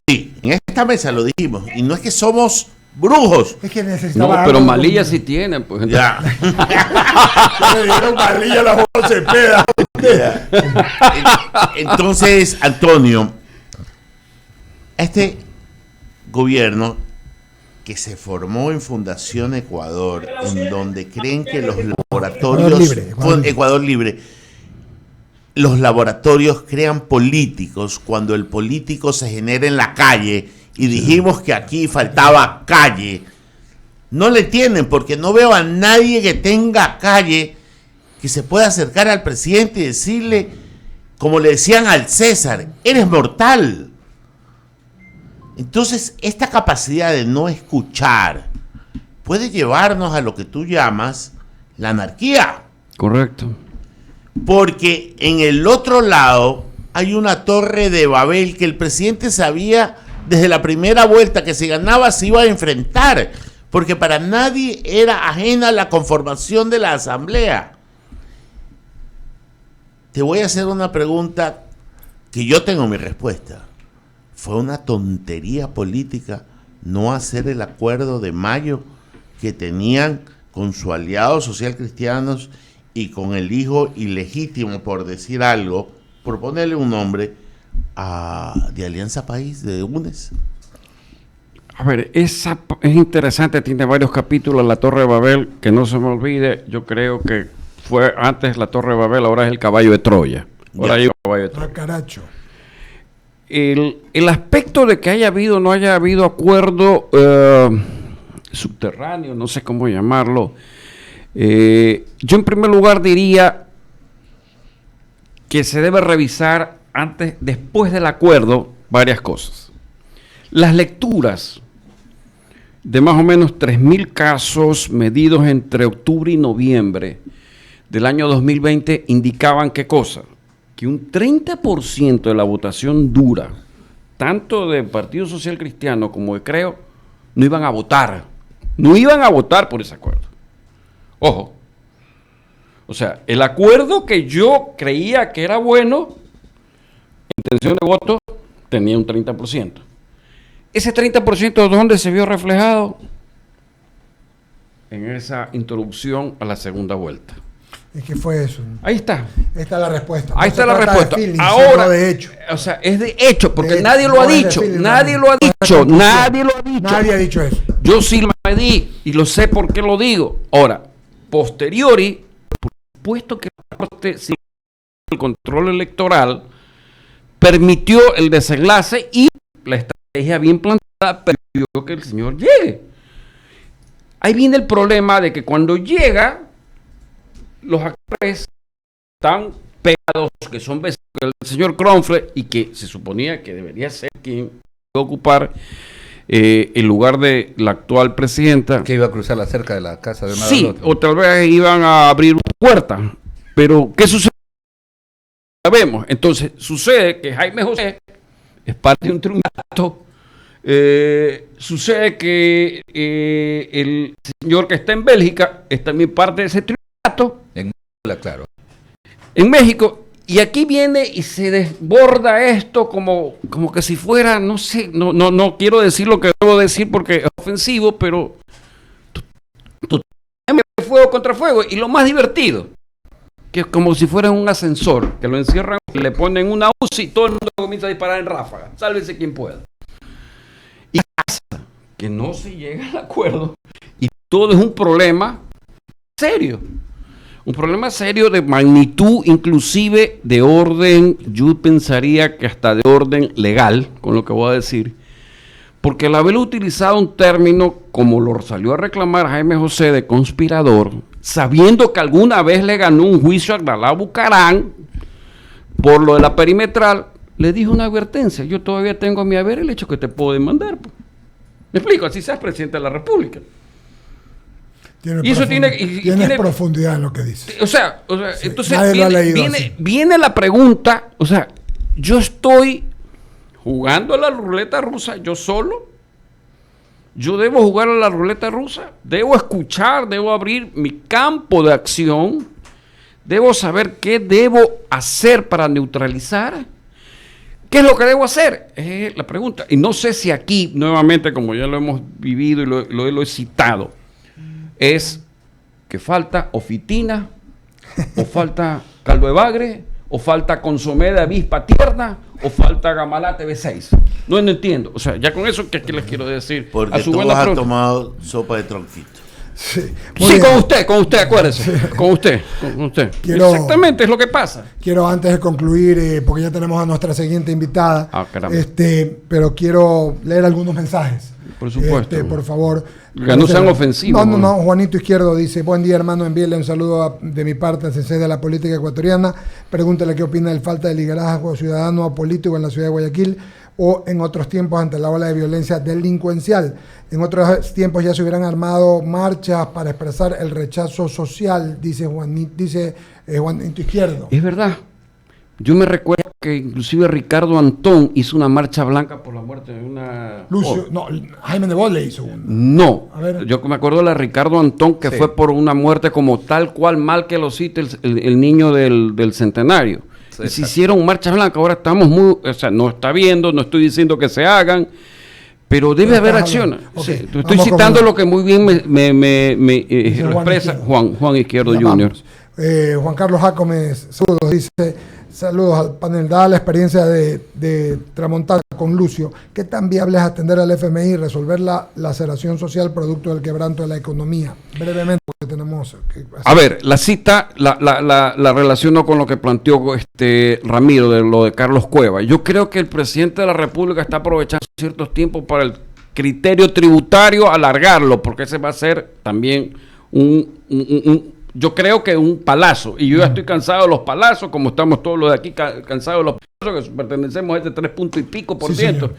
S3: Sí, en esta mesa lo dijimos. Y no es que somos brujos.
S1: Es que necesitaba.
S2: No, pero Malilla sí tiene, pues.
S3: Ya.
S1: Le dieron Malilla a la Juan Cepeda.
S3: Entonces, Antonio, este gobierno que se formó en Fundación Ecuador, en donde creen que los laboratorios Ecuador Libre, los laboratorios crean políticos cuando el político se genera en la calle, y dijimos que aquí faltaba calle. No le tienen, porque no veo a nadie que tenga calle que se pueda acercar al presidente y decirle, como le decían al César, eres mortal. Entonces, esta capacidad de no escuchar puede llevarnos a lo que tú llamas la anarquía.
S2: Correcto.
S3: Porque en el otro lado hay una torre de Babel que el presidente sabía desde la primera vuelta que si ganaba se iba a enfrentar, porque para nadie era ajena la conformación de la asamblea. Te voy a hacer una pregunta que yo tengo mi respuesta. Fue una tontería política no hacer el acuerdo de mayo que tenían con su aliado social cristianos y con el hijo ilegítimo, por decir algo, por ponerle un nombre, de Alianza País, de UNES.
S2: A ver, es interesante, tiene varios capítulos, la Torre de Babel, que no se me olvide, yo creo que fue antes la Torre de Babel, ahora es el caballo de Troya. Ahora hay un caballo de Troya.
S1: Caracho.
S2: El aspecto de que haya habido o no haya habido acuerdo subterráneo, no sé cómo llamarlo, yo en primer lugar diría que se debe revisar después del acuerdo, varias cosas. Las lecturas de más o menos 3.000 casos medidos entre octubre y noviembre del año 2020 indicaban ¿qué cosa? Que un 30% de la votación dura, tanto del Partido Social Cristiano como de Creo, no iban a votar. No iban a votar por ese acuerdo. Ojo. O sea, el acuerdo que yo creía que era bueno, intención de voto, tenía un 30%. Ese 30%, ¿dónde se vio reflejado? En esa introducción a la segunda vuelta.
S1: ¿Y qué fue eso?
S2: Ahí está.
S1: Esta es la respuesta.
S2: Ahí
S1: No
S2: está
S1: se
S2: la
S1: trata
S2: respuesta.
S1: de feeling,
S2: Ahora,
S1: sino de hecho.
S2: o sea, es de hecho, porque
S1: De
S2: nadie
S1: hecho,
S2: lo ha
S1: no es de
S2: dicho.
S1: feeling,
S2: Nadie
S1: no.
S2: lo ha dicho.
S1: No.
S2: Nadie lo ha dicho.
S1: Nadie ha dicho eso.
S2: Yo sí lo medí y lo sé por qué lo digo. Ahora, posteriori, por supuesto que la Corte, sin el control electoral, permitió el desenlace y la estrategia bien planteada permitió que el señor llegue. Ahí viene el problema de que cuando llega, los actores están pegados, que son vecinos del señor Kronfle y que se suponía que debería ser quien puede ocupar el lugar de la actual presidenta.
S4: Que iba a cruzar la cerca de la casa de una
S2: Sí,
S4: del otro.
S2: o tal vez iban a abrir una puerta. Pero, ¿qué sucede? Sabemos. Entonces, sucede que Jaime José es parte de un triunvirato. Sucede que el señor que está en Bélgica es también parte de ese triunvirato.
S4: Claro.
S2: En México, y aquí viene y se desborda esto como que si fuera, no sé, no quiero decir lo que debo decir porque es ofensivo, pero tú fuego contra fuego, y lo más divertido, que es como si fuera un ascensor, que lo encierran, le ponen una UCI y todo el mundo comienza a disparar en ráfaga, sálvese quien pueda. Y pasa que no se llega al acuerdo y todo es un problema serio. Un problema serio de magnitud, inclusive de orden, yo pensaría que hasta de orden legal, con lo que voy a decir, porque el haber utilizado un término como lo salió a reclamar Jaime José de conspirador, sabiendo que alguna vez le ganó un juicio a Abdalá Bucarán por lo de la perimetral, le dijo una advertencia: yo todavía tengo a mi haber el hecho que te puedo demandar. Me explico, así seas presidente de la República. Y eso tiene
S1: profundidad en lo que dice.
S2: O sea,
S1: Sí,
S2: entonces viene la pregunta, o sea, yo estoy jugando a la ruleta rusa yo solo. Yo debo jugar a la ruleta rusa, debo escuchar, debo abrir mi campo de acción, debo saber qué debo hacer para neutralizar. ¿Qué es lo que debo hacer? Es la pregunta. Y no sé si aquí, nuevamente, como ya lo hemos vivido y lo he citado, es que falta o fitina, o falta caldo de bagre, o falta consomé de avispa tierna, o falta gamalate B6. No entiendo. O sea, ya con eso, ¿qué les quiero decir?
S3: Porque
S2: a su
S3: tú
S2: buena
S3: has
S2: pregunta.
S3: tomado sopa de tronquito.
S1: Sí,
S2: Sí, con usted, acuérdese. Sí. Con usted. Exactamente, es lo que pasa.
S1: Quiero, antes de concluir, porque ya tenemos a nuestra siguiente invitada, pero quiero leer algunos mensajes.
S2: Por supuesto.
S1: Por favor.
S2: Que no sean ofensivos.
S1: No. Juanito Izquierdo dice: buen día, hermano, envíele un saludo de mi parte al CC de la política ecuatoriana. Pregúntele qué opina del falta de liderazgo ciudadano o político en la ciudad de Guayaquil o en otros tiempos ante la ola de violencia delincuencial. En otros tiempos ya se hubieran armado marchas para expresar el rechazo social, dice Juanito Izquierdo.
S2: Es verdad. Yo me recuerdo que inclusive Ricardo Antón hizo una marcha blanca por la muerte de una...
S1: Jaime Nebot le hizo una.
S2: No, yo me acuerdo de la Ricardo Antón que fue por una muerte como tal cual, mal que lo cite el niño del centenario. Sí, y se hicieron marchas blancas. Ahora estamos no está viendo, no estoy diciendo que se hagan, pero debe haber acciones. Okay. Sí, estoy citando lo que muy bien me lo expresa Juan Izquierdo Jr.
S1: Juan Carlos Jácomes, saludos, dice: saludos al panel. Dada la experiencia de Tramontana con Lucio, ¿qué tan viable es atender al FMI y resolver la laceración social producto del quebranto de la economía? Brevemente, porque tenemos que hacer.
S2: A ver, la cita la relaciono con lo que planteó Ramiro de lo de Carlos Cueva. Yo creo que el presidente de la República está aprovechando ciertos tiempos para el criterio tributario, alargarlo, porque ese va a ser también yo creo que un palazo, y yo ya estoy cansado de los palazos, como estamos todos los de aquí cansados de los palazos, que pertenecemos a este 3 puntos y pico por ciento.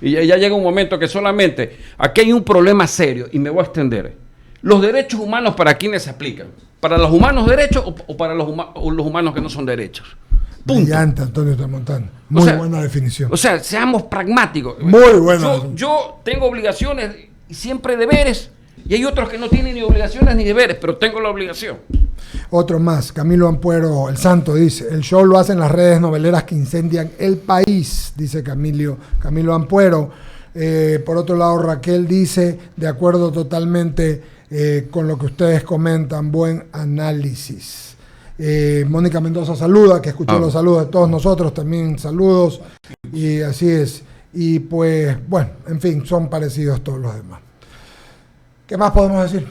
S2: Y ya llega un momento que solamente, aquí hay un problema serio, y me voy a extender. Los derechos humanos, ¿para quiénes se aplican? ¿Para los humanos derechos o para los humanos que no son derechos? Punto.
S1: Brillante, Antonio Tramontana. Muy buena definición.
S2: O sea, seamos pragmáticos.
S1: Muy buena.
S2: Yo tengo obligaciones y siempre deberes. Y hay otros que no tienen ni obligaciones ni deberes, pero tengo la obligación.
S1: Otro más, Camilo Ampuero, el santo, dice, el show lo hacen las redes noveleras que incendian el país, dice Camilo Ampuero. Por otro lado, Raquel dice, de acuerdo totalmente con lo que ustedes comentan, buen análisis. Mónica Mendoza saluda, que escuchó los saludos de todos nosotros, también saludos, y así es. Y pues, bueno, en fin, son parecidos todos los demás. ¿Qué más podemos decir?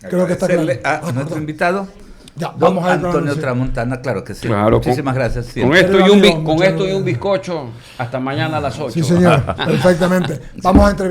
S1: Creo que está claro.
S4: A nuestro invitado,
S1: ya,
S4: don
S1: vamos a ir
S4: Antonio Tramontana, claro que sí.
S2: Claro,
S4: muchísimas gracias.
S2: Con
S4: siempre.
S2: esto,
S1: Querido amigo,
S2: con esto y un bizcocho, hasta mañana a las 8.
S1: Sí, señor, perfectamente. Vamos a entrevistar.